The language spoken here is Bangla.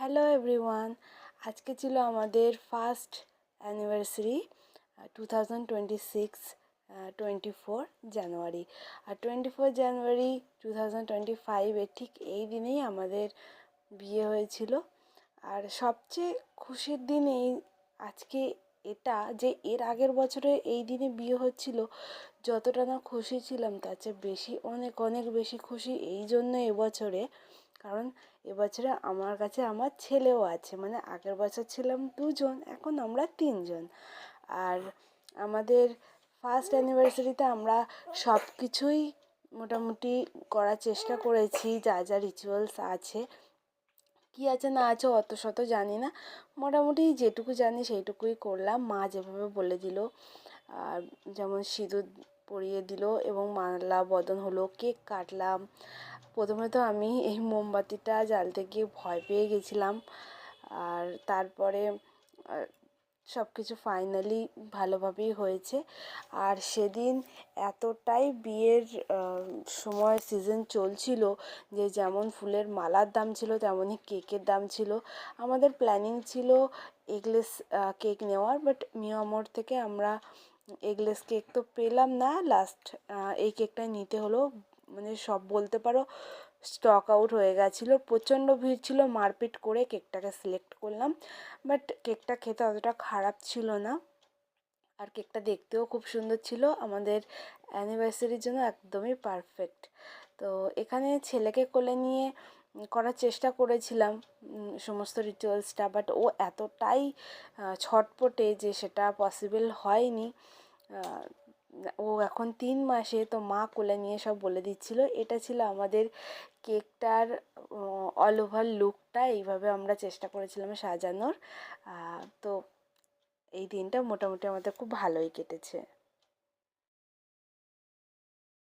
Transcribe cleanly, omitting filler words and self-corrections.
হ্যালো এভরিওয়ান, আজকে ছিল আমাদের ফার্স্ট অ্যানিভার্সারি 2026 24 জানুয়ারি। আর 24 জানুয়ারি 2025 ঠিক এই দিনেই আমাদের বিয়ে হয়েছিল। আর সবচেয়ে খুশির দিন এই আজকে এটা যে এর আগের বছরে এই দিনে বিয়ে হচ্ছিল, যতটা না খুশি ছিলাম তার চেয়ে বেশি অনেক অনেক বেশি খুশি এই জন্য এবছরে, কারণ এবছরে আমার কাছে আমার ছেলেও আছে। মানে আগের বছর ছিলাম দুজন, এখন আমরা তিনজন। আর আমাদের ফার্স্ট অ্যানিভার্সারিতে আমরা সব কিছুই মোটামুটি করার চেষ্টা করেছি, যা যা রিচুয়ালস আছে। কী আছে না আছে অত শত জানি না, মোটামুটি যেটুকু জানি সেইটুকুই করলাম। মা যেভাবে বলে দিল, আর যেমন সিঁদুর পরিয়ে দিল এবং মালা বদন হলো, কেক কাটলাম। প্রথমে তো আমি এই মোমবাতিটা জ্বালতে গিয়ে ভয় পেয়ে গেছিলাম, আর তারপরে সব কিছু ফাইনালি ভালোভাবেই হয়েছে। আর সেদিন এতটাই বিয়ের সময় সিজন চলছিল যে যেমন ফুলের মালার দাম ছিল তেমনই কেকের দাম ছিল। আমাদের প্ল্যানিং ছিল এগলেস কেক নেওয়ার, বাট মিয়ামোর থেকে আমরা এগলেস কেক তো পেলাম না, লাস্ট এই কেকটাই নিতে হলো। মানে সব বলতে পারো স্টক আউট হয়ে গেছিলো, প্রচণ্ড ভিড় ছিল, মারপিট করে কেকটাকে সিলেক্ট করলাম। বাট কেকটা খেতে অতটা খারাপ ছিল না, আর কেকটা দেখতেও খুব সুন্দর ছিল, আমাদের অ্যানিভার্সারির জন্য একদমই পারফেক্ট। তো এখানে ছেলেকে কোলে নিয়ে করার চেষ্টা করেছিলাম সমস্ত রিচুয়ালসটা, বাট ও এতটাই ছটপটে যে সেটা পসিবল হয়নি। ও এখন 3 মাসে, তো মা কোলে নিয়ে সব বলে দিচ্ছিল। এটা ছিল আমাদের কেকটার অল ওভার লুকটা, এইভাবে আমরা চেষ্টা করেছিলাম সাজানোর। তো এই দিনটা মোটামুটি আমাদের খুব ভালোই কেটেছে।